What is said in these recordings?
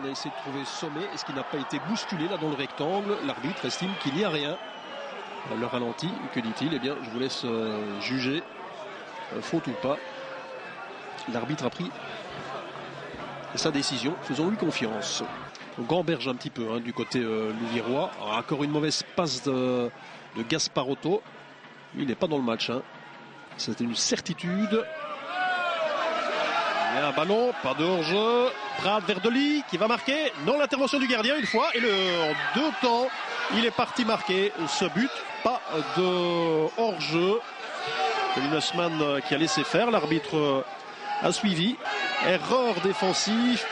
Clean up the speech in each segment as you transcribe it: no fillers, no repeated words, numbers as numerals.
a essayé de trouver Sommet. Est-ce qu'il n'a pas été bousculé là dans le rectangle? L'arbitre estime qu'il n'y a rien. Le ralenti, que dit-il? Eh bien, je vous laisse juger, faute ou pas. L'arbitre a pris sa décision. Faisons-lui confiance. On gamberge un petit peu du côté louviérois. Encore une mauvaise passe de Gasparotto. Il n'est pas dans le match. C'est une certitude. Il y a un ballon, pas de hors-jeu. Prade vers Dely qui va marquer. Non, l'intervention du gardien une fois. Et en deux temps, il est parti marquer ce but. Pas de hors-jeu. Lunesman qui a laissé faire. L'arbitre a suivi. Erreur défensive.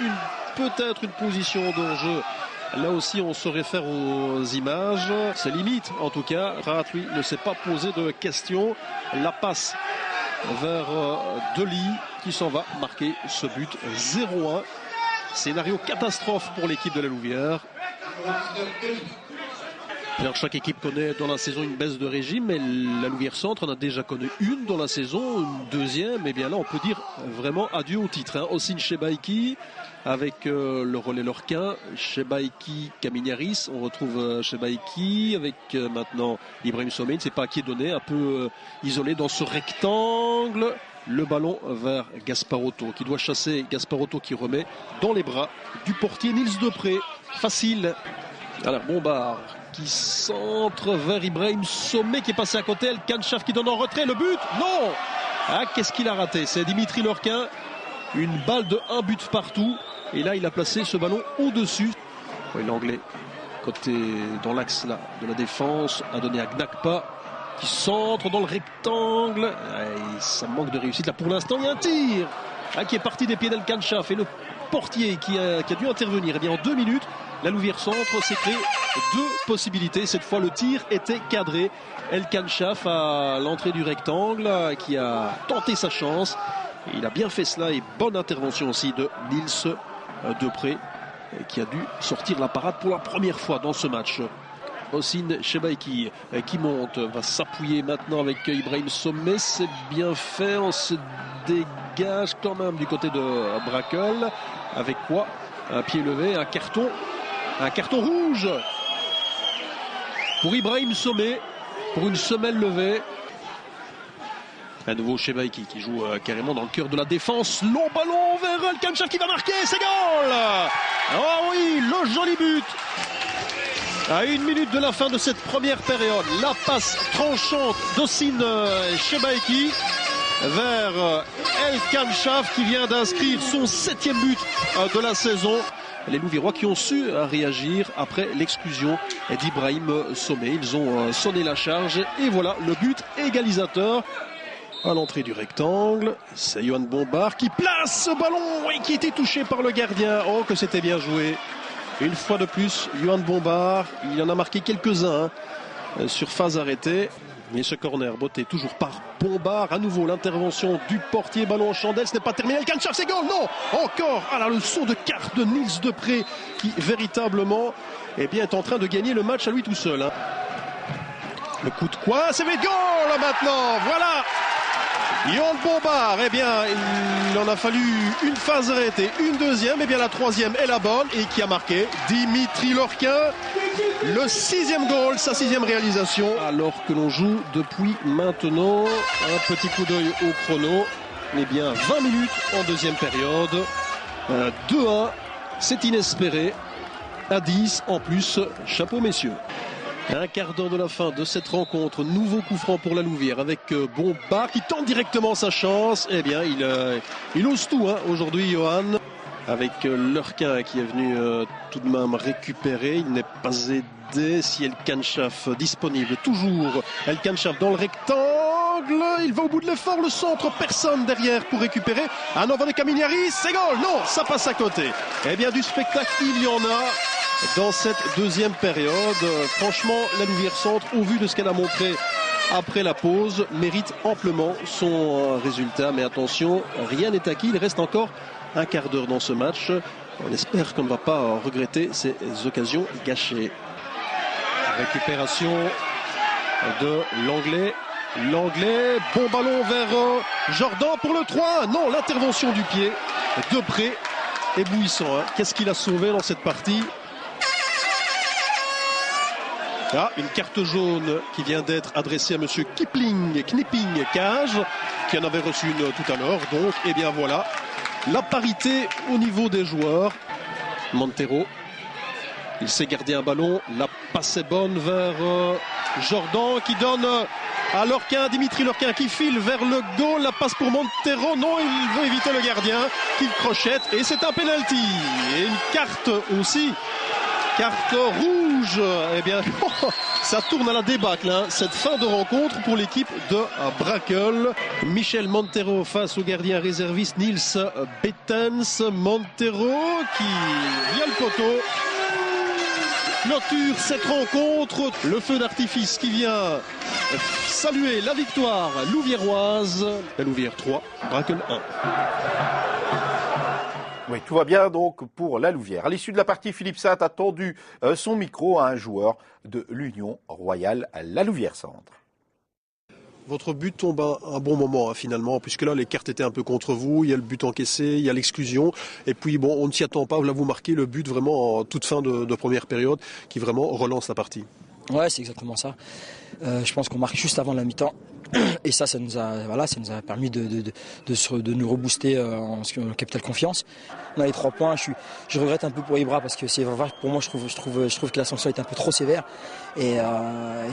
Peut-être une position d'hors-jeu. Là aussi, on se réfère aux images. C'est limite, en tout cas. Pratt, lui, ne s'est pas posé de questions. La passe vers Dely qui s'en va marquer ce but 0-1. Scénario catastrophe pour l'équipe de la Louvière. Chaque équipe connaît dans la saison une baisse de régime, mais la Louvière Centre en a déjà connu une dans la saison, une deuxième. Et bien là, on peut dire vraiment adieu au titre. Ossine Chebaiki avec le relais lorquin, Chebaiki Kaminiaris. On retrouve Chebaiki avec maintenant Ibrahim Sommet. Il ne sait pas à qui donner, un peu isolé dans ce rectangle. Le ballon vers Gasparotto qui doit chasser. Gasparotto qui remet dans les bras du portier Nils Depré. Facile. Alors Bombard qui centre vers Ibrahim Sommet qui est passé à côté. El Kanchaf qui donne en retrait. Le but? Non! Qu'est-ce qu'il a raté? C'est Dimitri Lorquin. Une balle de un but partout. Et là, il a placé ce ballon au-dessus. L'Anglais, côté dans l'axe là, de la défense, a donné à Gnakpa qui centre dans le rectangle. Ça manque de réussite. Là, pour l'instant, il y a un tir qui est parti des pieds d'El Kanchaf. Et le portier qui a dû intervenir. Eh bien, en 2 minutes, la Louvière Centre s'est créé 2 possibilités. Cette fois, le tir était cadré. El Kanchaf à l'entrée du rectangle qui a tenté sa chance. Et il a bien fait cela. Et bonne intervention aussi de Nils Depré qui a dû sortir la parade pour la première fois dans ce match. Ossine Chebaiki qui monte, va s'appuyer maintenant avec Ibrahim Sommet. C'est bien fait. On se dégage quand même du côté de Brakel. Avec quoi? Un pied levé, un carton rouge pour Ibrahim Sommet pour une semelle levée. Un nouveau Chebaiki qui joue carrément dans le cœur de la défense. Long ballon vers El Kanchaf qui va marquer, c'est goal! Oh oui, le joli but! À 1 minute de la fin de cette première période, la passe tranchante d'Ossine Chebaiki vers El Kanchaf qui vient d'inscrire son 7e but de la saison. Les Louviérois qui ont su réagir après l'exclusion d'Ibrahim Sommet. Ils ont sonné la charge et voilà le but égalisateur. À l'entrée du rectangle, c'est Johan Bombard qui place ce ballon et qui était touché par le gardien. Oh, que c'était bien joué. Une fois de plus, Johan Bombard, il en a marqué quelques-uns sur phase arrêtée. Mais ce corner botté toujours par Bombard. À nouveau l'intervention du portier, ballon en chandelle, ce n'est pas terminé. El Kanchaf, c'est goal, non! Encore! Alors le saut de carte de Nils Depré qui véritablement est en train de gagner le match à lui tout seul. Le coup de quoi? C'est goal maintenant! Voilà! Johan Bombard, il en a fallu une phase arrêtée, une deuxième, la troisième est la bonne et qui a marqué Dimitri Lorquin, le 6e goal, sa 6e réalisation. Alors que l'on joue depuis maintenant, un petit coup d'œil au chrono, 20 minutes en deuxième période, 2-1, c'est inespéré, à 10 en plus, chapeau messieurs. Un quart d'heure de la fin de cette rencontre, nouveau coup franc pour la Louvière avec Bombard qui tente directement sa chance. Il ose tout aujourd'hui, Johan, avec Lorquin qui est venu tout de même récupérer. Il n'est pas aidé. Si El Kanchaf disponible, toujours El Kanchaf dans le rectangle. Il va au bout de l'effort, le centre, personne derrière pour récupérer. Un envoi de Kaminiaris, c'est goal. Non, ça passe à côté. Du spectacle, il y en a. Dans cette deuxième période, franchement, la Louvière Centre, au vu de ce qu'elle a montré après la pause, mérite amplement son résultat. Mais attention, rien n'est acquis, il reste encore un quart d'heure dans ce match. On espère qu'on ne va pas regretter ces occasions gâchées. Récupération de l'Anglais. L'Anglais, bon ballon vers Jordan pour le 3. Non, l'intervention du pied. Depré éblouissant. Hein. Qu'est-ce qu'il a sauvé dans cette partie? Ah, une carte jaune qui vient d'être adressée à monsieur Knipping Cage, qui en avait reçu une tout à l'heure. Donc, eh bien voilà, la parité au niveau des joueurs. Montero, il sait garder un ballon. La passe est bonne vers Jordan qui donne à Lorquin, Dimitri Lorquin qui file vers le goal. La passe pour Montero. Non, il veut éviter le gardien qui crochette. Et c'est un penalty. Et une carte aussi. Carte rouge. Eh bien, ça tourne à la débâcle, hein, cette fin de rencontre pour l'équipe de Brakel. Michel Montero face au gardien réserviste Niels Bettens. Montero qui, via le poteau, clôture cette rencontre. Le feu d'artifice qui vient saluer la victoire louviéroise. La Louvière 3, Brakel 1. Oui, tout va bien donc pour la Louvière. À l'issue de la partie, Philippe Saint a tendu son micro à un joueur de l'Union Royale à la Louvière Centre. Votre but tombe à un bon moment, hein, finalement, puisque là les cartes étaient un peu contre vous, il y a le but encaissé, il y a l'exclusion, et puis bon, on ne s'y attend pas, là vous marquez le but vraiment en toute fin de première période, qui vraiment relance la partie. Ouais, c'est exactement ça. Je pense qu'on marque juste avant la mi-temps. Et ça nous a permis de nous rebooster en capital confiance. On a les 3 points. Je regrette un peu pour Ibra parce que c'est vrai que pour moi je trouve que la sanction est un peu trop sévère. Et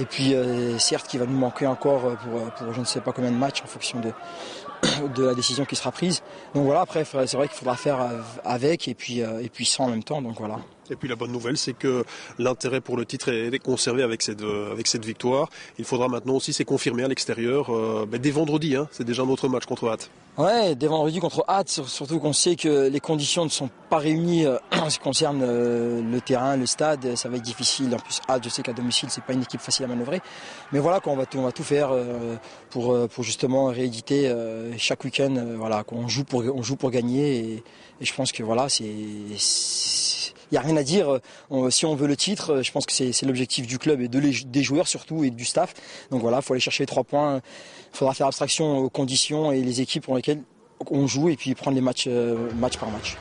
puis certes qu'il va nous manquer encore pour je ne sais pas combien de matchs en fonction de la décision qui sera prise. Donc voilà, après c'est vrai qu'il faudra faire avec et puis sans en même temps. Donc voilà. Et puis la bonne nouvelle, c'est que l'intérêt pour le titre est conservé avec cette victoire. Il faudra maintenant aussi c'est confirmer à l'extérieur dès vendredi. Hein, c'est déjà notre match contre Hatt. Ouais, dès vendredi contre Hatt, surtout qu'on sait que les conditions ne sont pas réunies en ce qui concerne le terrain, le stade. Ça va être difficile. En plus, Hatt, je sais qu'à domicile, c'est pas une équipe facile à manœuvrer. Mais voilà, on va tout faire pour justement rééditer chaque week-end. Voilà, on joue pour gagner. Et je pense que voilà, il n'y a rien à dire. Si on veut le titre, je pense que c'est l'objectif du club et des joueurs surtout et du staff. Donc voilà, il faut aller chercher les 3 points. Il faudra faire abstraction aux conditions et les équipes pour lesquelles on joue et puis prendre les matchs par match.